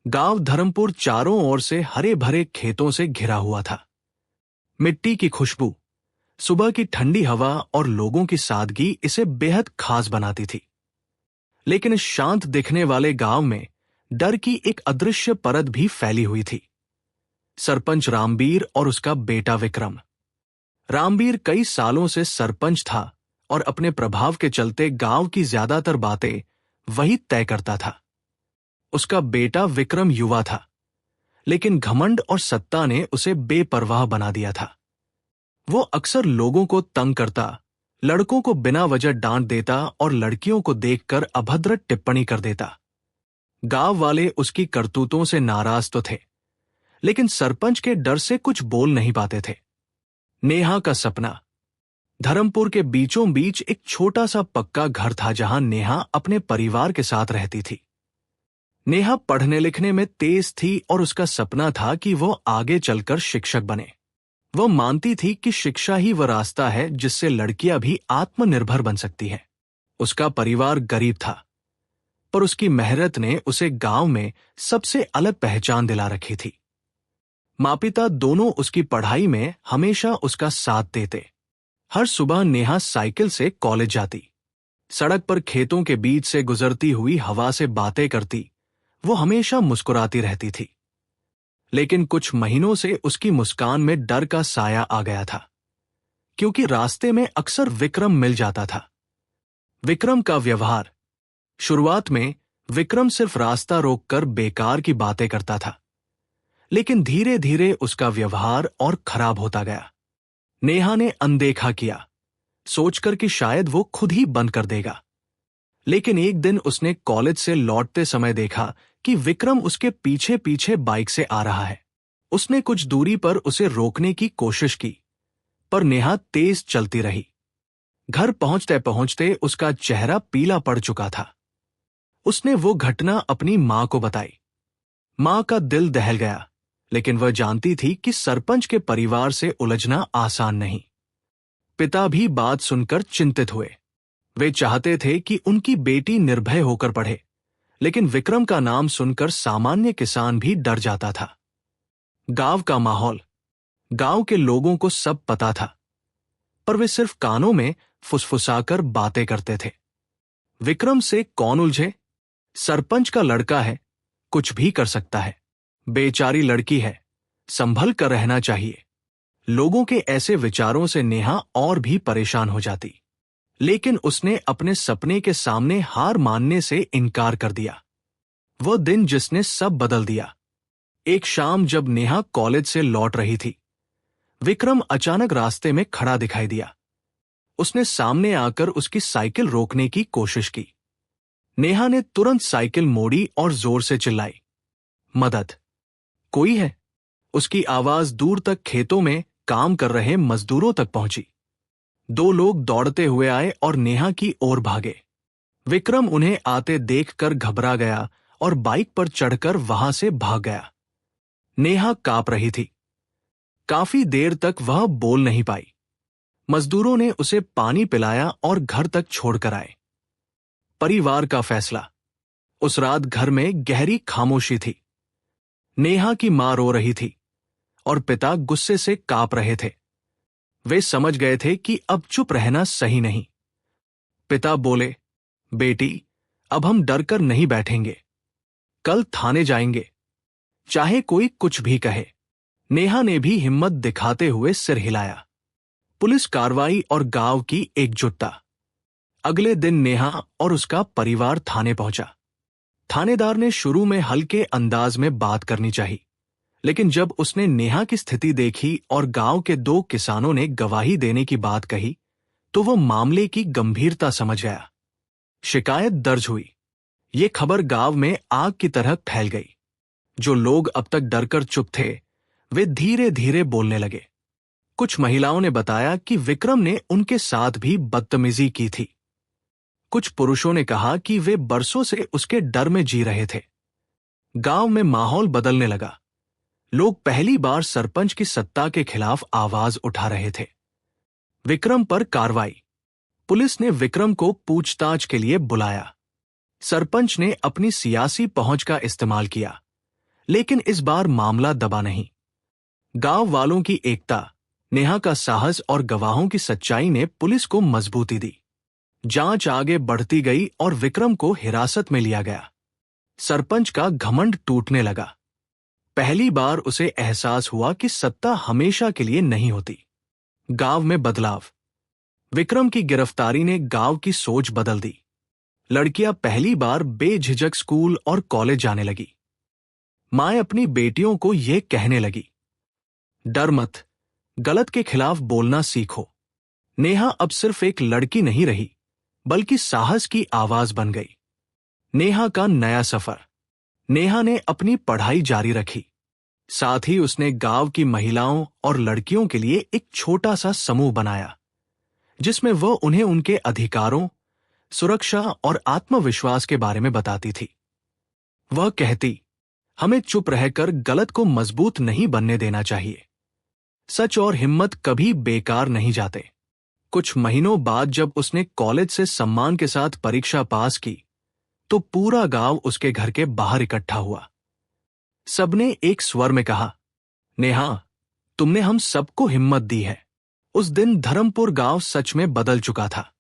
गांव धर्मपुर चारों ओर से हरे भरे खेतों से घिरा हुआ था। मिट्टी की खुशबू, सुबह की ठंडी हवा और लोगों की सादगी इसे बेहद खास बनाती थी। लेकिन इस शांत दिखने वाले गांव में डर की एक अदृश्य परत भी फैली हुई थी। सरपंच रामबीर और उसका बेटा विक्रम। रामबीर कई सालों से सरपंच था और अपने प्रभाव के चलते गांव की ज्यादातर बातें वही तय करता था। उसका बेटा विक्रम युवा था, लेकिन घमंड और सत्ता ने उसे बेपरवाह बना दिया था। वो अक्सर लोगों को तंग करता, लड़कों को बिना वजह डांट देता और लड़कियों को देखकर अभद्र टिप्पणी कर देता। गांव वाले उसकी करतूतों से नाराज तो थे, लेकिन सरपंच के डर से कुछ बोल नहीं पाते थे। नेहा का सपना। धर्मपुर के बीचों बीच एक छोटा सा पक्का घर था जहां नेहा अपने परिवार के साथ रहती थी। नेहा पढ़ने लिखने में तेज थी और उसका सपना था कि वो आगे चलकर शिक्षक बने। वो मानती थी कि शिक्षा ही वह रास्ता है जिससे लड़कियां भी आत्मनिर्भर बन सकती हैं। उसका परिवार गरीब था, पर उसकी मेहनत ने उसे गांव में सबसे अलग पहचान दिला रखी थी। माँ पिता दोनों उसकी पढ़ाई में हमेशा उसका साथ देते। हर सुबह नेहा साइकिल से कॉलेज जाती, सड़क पर खेतों के बीच से गुजरती हुई हवा से बातें करती। वो हमेशा मुस्कुराती रहती थी। लेकिन कुछ महीनों से उसकी मुस्कान में डर का साया आ गया था, क्योंकि रास्ते में अक्सर विक्रम मिल जाता था। विक्रम का व्यवहार। शुरुआत में विक्रम सिर्फ रास्ता रोककर बेकार की बातें करता था, लेकिन धीरे धीरे उसका व्यवहार और खराब होता गया। नेहा ने अनदेखा किया, सोचकर कि शायद वो खुद ही बंद कर देगा। लेकिन एक दिन उसने कॉलेज से लौटते समय देखा कि विक्रम उसके पीछे पीछे बाइक से आ रहा है। उसने कुछ दूरी पर उसे रोकने की कोशिश की, पर नेहा तेज चलती रही। घर पहुंचते पहुंचते उसका चेहरा पीला पड़ चुका था। उसने वो घटना अपनी मां को बताई। मां का दिल दहल गया, लेकिन वह जानती थी कि सरपंच के परिवार से उलझना आसान नहीं। पिता भी बात सुनकर चिंतित हुए। वे चाहते थे कि उनकी बेटी निर्भय होकर पढ़े, लेकिन विक्रम का नाम सुनकर सामान्य किसान भी डर जाता था। गांव का माहौल। गांव के लोगों को सब पता था, पर वे सिर्फ कानों में फुसफुसाकर बातें करते थे। विक्रम से कौन उलझे? सरपंच का लड़का है, कुछ भी कर सकता है। बेचारी लड़की है, संभल कर रहना चाहिए। लोगों के ऐसे विचारों से नेहा और भी परेशान हो जाती। लेकिन उसने अपने सपने के सामने हार मानने से इनकार कर दिया। वो दिन जिसने सब बदल दिया। एक शाम जब नेहा कॉलेज से लौट रही थी, विक्रम अचानक रास्ते में खड़ा दिखाई दिया। उसने सामने आकर उसकी साइकिल रोकने की कोशिश की। नेहा ने तुरंत साइकिल मोड़ी और जोर से चिल्लाई, मदद! कोई है? उसकी आवाज दूर तक खेतों में काम कर रहे मजदूरों तक पहुंची। दो लोग दौड़ते हुए आए और नेहा की ओर भागे। विक्रम उन्हें आते देखकर घबरा गया और बाइक पर चढ़कर वहां से भाग गया। नेहा कांप रही थी। काफी देर तक वह बोल नहीं पाई। मजदूरों ने उसे पानी पिलाया और घर तक छोड़कर आए। परिवार का फैसला। उस रात घर में गहरी खामोशी थी। नेहा की मां रो रही थी और पिता गुस्से से कांप रहे थे। वे समझ गए थे कि अब चुप रहना सही नहीं। पिता बोले, बेटी, अब हम डरकर नहीं बैठेंगे। कल थाने जाएंगे, चाहे कोई कुछ भी कहे। नेहा ने भी हिम्मत दिखाते हुए सिर हिलाया। पुलिस कार्रवाई और गांव की एकजुटता। अगले दिन नेहा और उसका परिवार थाने पहुंचा। थानेदार ने शुरू में हल्के अंदाज में बात करनी चाहिए, लेकिन जब उसने नेहा की स्थिति देखी और गांव के दो किसानों ने गवाही देने की बात कही, तो वो मामले की गंभीरता समझ गया। शिकायत दर्ज हुई। ये खबर गांव में आग की तरह फैल गई। जो लोग अब तक डरकर चुप थे, वे धीरे धीरे बोलने लगे। कुछ महिलाओं ने बताया कि विक्रम ने उनके साथ भी बदतमीजी की थी। कुछ पुरुषों ने कहा कि वे बरसों से उसके डर में जी रहे थे। गांव में माहौल बदलने लगा। लोग पहली बार सरपंच की सत्ता के खिलाफ आवाज उठा रहे थे। विक्रम पर कार्रवाई। पुलिस ने विक्रम को पूछताछ के लिए बुलाया। सरपंच ने अपनी सियासी पहुंच का इस्तेमाल किया। लेकिन इस बार मामला दबा नहीं। गांव वालों की एकता, नेहा का साहस और गवाहों की सच्चाई ने पुलिस को मजबूती दी। जांच आगे बढ़ती गई और विक्रम को हिरासत में लिया गया। सरपंच का घमंड टूटने लगा। पहली बार उसे एहसास हुआ कि सत्ता हमेशा के लिए नहीं होती। गांव में बदलाव। विक्रम की गिरफ्तारी ने गांव की सोच बदल दी। लड़कियां पहली बार बेझिझक स्कूल और कॉलेज जाने लगी। मां अपनी बेटियों को यह कहने लगी, डर मत, गलत के खिलाफ बोलना सीखो। नेहा अब सिर्फ एक लड़की नहीं रही, बल्कि साहस की आवाज बन गई। नेहा का नया सफर। नेहा ने अपनी पढ़ाई जारी रखी। साथ ही उसने गांव की महिलाओं और लड़कियों के लिए एक छोटा सा समूह बनाया, जिसमें वह उन्हें उनके अधिकारों, सुरक्षा और आत्मविश्वास के बारे में बताती थी। वह कहती, हमें चुप रहकर गलत को मजबूत नहीं बनने देना चाहिए। सच और हिम्मत कभी बेकार नहीं जाते। कुछ महीनों बाद जब उसने कॉलेज से सम्मान के साथ परीक्षा पास की, तो पूरा गांव उसके घर के बाहर इकट्ठा हुआ। सबने एक स्वर में कहा, नेहा, तुमने हम सबको हिम्मत दी है। उस दिन धर्मपुर गांव सच में बदल चुका था।